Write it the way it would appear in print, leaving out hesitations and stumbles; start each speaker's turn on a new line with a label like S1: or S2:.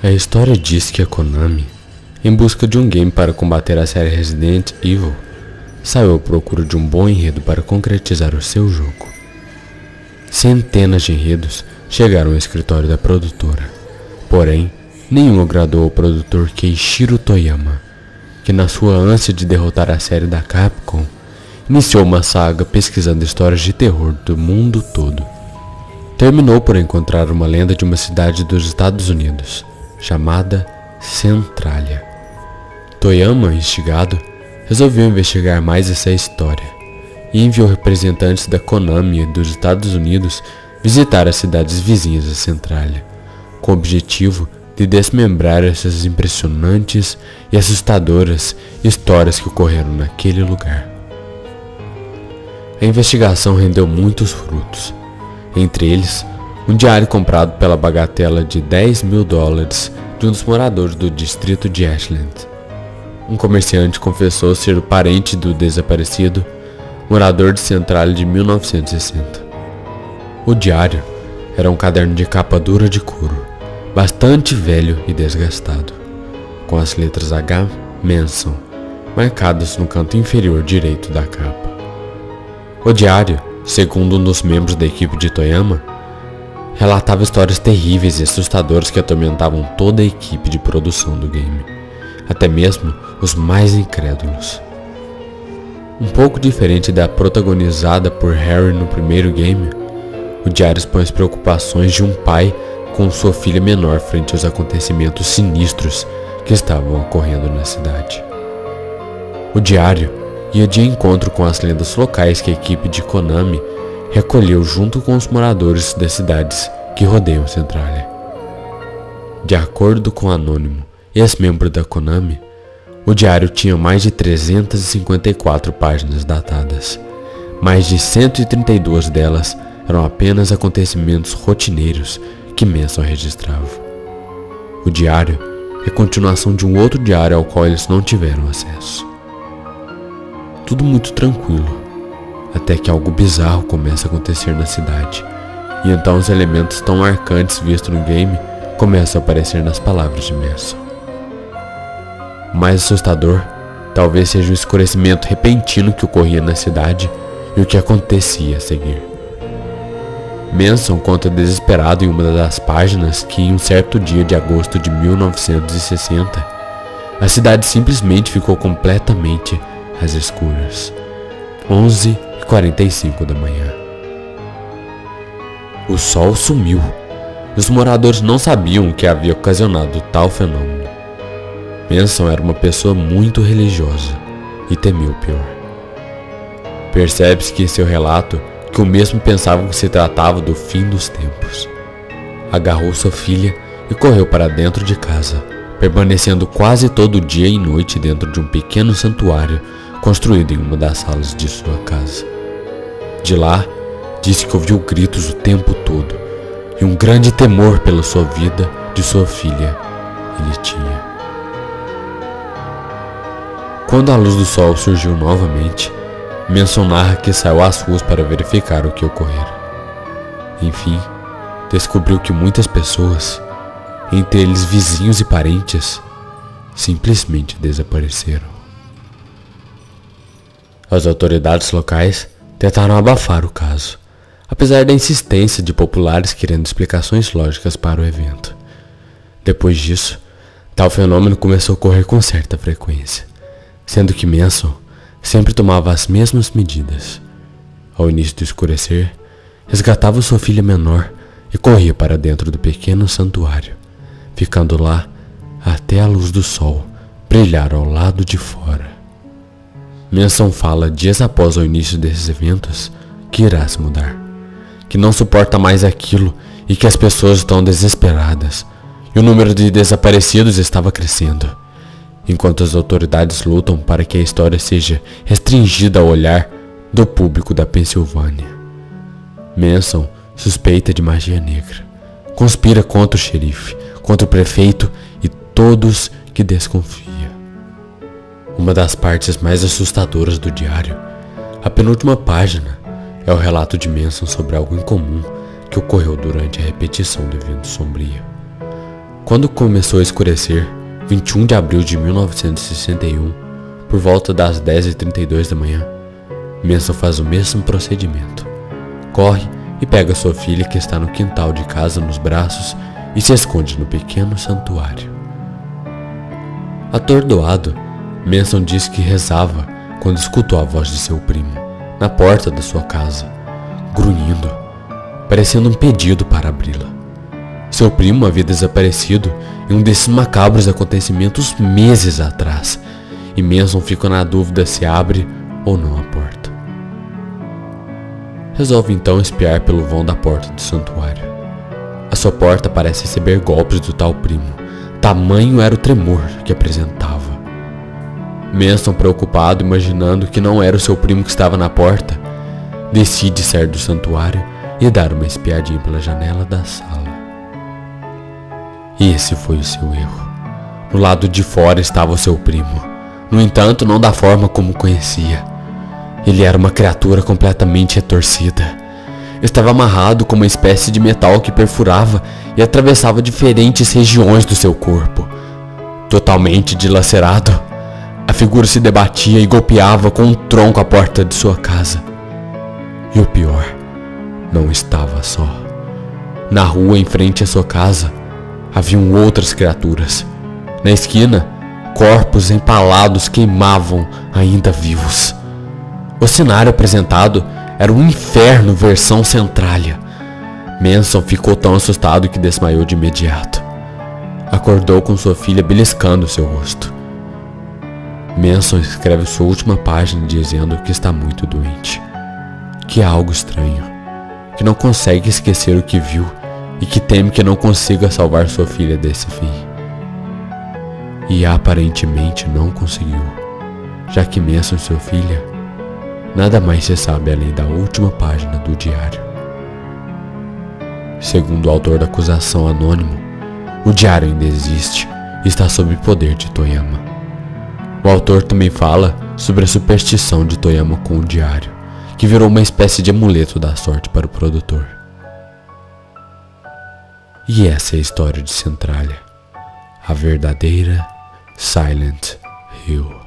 S1: A história diz que a Konami, em busca de um game para combater a série Resident Evil, saiu à procura de um bom enredo para concretizar o seu jogo. Centenas de enredos chegaram ao escritório da produtora, porém, nenhum agradou ao produtor Keishiro Toyama, que na sua ânsia de derrotar a série da Capcom, iniciou uma saga pesquisando histórias de terror do mundo todo. Terminou por encontrar uma lenda de uma cidade dos Estados Unidos, chamada Centralia. Toyama, instigado, resolveu investigar mais essa história e enviou representantes da Konami dos Estados Unidos visitar as cidades vizinhas da Centralia, com o objetivo de desmembrar essas impressionantes e assustadoras histórias que ocorreram naquele lugar. A investigação rendeu muitos frutos, entre eles um diário comprado pela bagatela de $10 mil de um dos moradores do distrito de Ashland. Um comerciante confessou ser o parente do desaparecido morador de Centralia de 1960. O diário era um caderno de capa dura de couro, bastante velho e desgastado, com as letras H. Manson marcadas no canto inferior direito da capa. O diário, segundo um dos membros da equipe de Toyama, relatava histórias terríveis e assustadoras que atormentavam toda a equipe de produção do game, até mesmo os mais incrédulos. Um pouco diferente da protagonizada por Harry no primeiro game, o diário expõe as preocupações de um pai com sua filha menor frente aos acontecimentos sinistros que estavam ocorrendo na cidade. O diário ia de encontro com as lendas locais que a equipe de Konami recolheu junto com os moradores das cidades que rodeiam Centralia. De acordo com o anônimo, ex-membro da Konami, o diário tinha mais de 354 páginas datadas. Mais de 132 delas eram apenas acontecimentos rotineiros que Manson registrava. O diário é continuação de um outro diário ao qual eles não tiveram acesso. Tudo muito tranquilo, até que algo bizarro começa a acontecer na cidade, e então os elementos tão marcantes vistos no game começam a aparecer nas palavras de Manson. O mais assustador talvez seja o escurecimento repentino que ocorria na cidade e o que acontecia a seguir. Manson conta desesperado em uma das páginas que em um certo dia de agosto de 1960, a cidade simplesmente ficou completamente às escuras. 11h45 da manhã. O sol sumiu. Os moradores não sabiam o que havia ocasionado tal fenômeno. Manson era uma pessoa muito religiosa e temeu o pior. Percebe-se que em seu relato que o mesmo pensava que se tratava do fim dos tempos. Agarrou sua filha e correu para dentro de casa, permanecendo quase todo dia e noite dentro de um pequeno santuário construído em uma das salas de sua casa. De lá, disse que ouviu gritos o tempo todo e um grande temor pela sua vida de sua filha ele tinha. Quando a luz do sol surgiu novamente, Manson narra que saiu às ruas para verificar o que ocorrera. Enfim, descobriu que muitas pessoas, entre eles vizinhos e parentes, simplesmente desapareceram. As autoridades locais tentaram abafar o caso, apesar da insistência de populares querendo explicações lógicas para o evento. Depois disso, tal fenômeno começou a ocorrer com certa frequência, sendo que Manson sempre tomava as mesmas medidas. Ao início do escurecer, resgatava sua filha menor e corria para dentro do pequeno santuário, ficando lá até a luz do sol brilhar ao lado de fora. Manson fala dias após o início desses eventos que irá se mudar, que não suporta mais aquilo e que as pessoas estão desesperadas e o número de desaparecidos estava crescendo, enquanto as autoridades lutam para que a história seja restringida ao olhar do público da Pensilvânia. Manson suspeita de magia negra, conspira contra o xerife, contra o prefeito e todos que desconfiam. Uma das partes mais assustadoras do diário, a penúltima página, é o relato de Manson sobre algo incomum que ocorreu durante a repetição do evento sombrio. Quando começou a escurecer, 21 de abril de 1961, por volta das 10h32 da manhã, Manson faz o mesmo procedimento. Corre e pega sua filha que está no quintal de casa nos braços e se esconde no pequeno santuário. Atordoado, Manson diz que rezava quando escutou a voz de seu primo, na porta da sua casa, grunhindo, parecendo um pedido para abri-la. Seu primo havia desaparecido em um desses macabros acontecimentos meses atrás, e Manson fica na dúvida se abre ou não a porta. Resolve então espiar pelo vão da porta do santuário. A sua porta parece receber golpes do tal primo, tamanho era o tremor que apresentava. Manson, preocupado, imaginando que não era o seu primo que estava na porta, decide sair do santuário e dar uma espiadinha pela janela da sala. Esse foi o seu erro. No lado de fora estava o seu primo. No entanto, não da forma como conhecia. Ele era uma criatura completamente retorcida. Estava amarrado com uma espécie de metal que perfurava e atravessava diferentes regiões do seu corpo. Totalmente dilacerado, a figura se debatia e golpeava com um tronco a porta de sua casa. E o pior, não estava só. Na rua em frente à sua casa, haviam outras criaturas. Na esquina, corpos empalados queimavam ainda vivos. O cenário apresentado era um inferno versão Centralia. Manson ficou tão assustado que desmaiou de imediato. Acordou com sua filha beliscando seu rosto. Manson escreve sua última página dizendo que está muito doente, que há algo estranho, que não consegue esquecer o que viu e que teme que não consiga salvar sua filha desse fim. E aparentemente não conseguiu, já que Manson e sua filha, nada mais se sabe além da última página do diário. Segundo o autor da acusação anônimo, o diário ainda existe e está sob poder de Toyama. O autor também fala sobre a superstição de Toyama com o diário, que virou uma espécie de amuleto da sorte para o produtor. E essa é a história de Centralia, a verdadeira Silent Hill.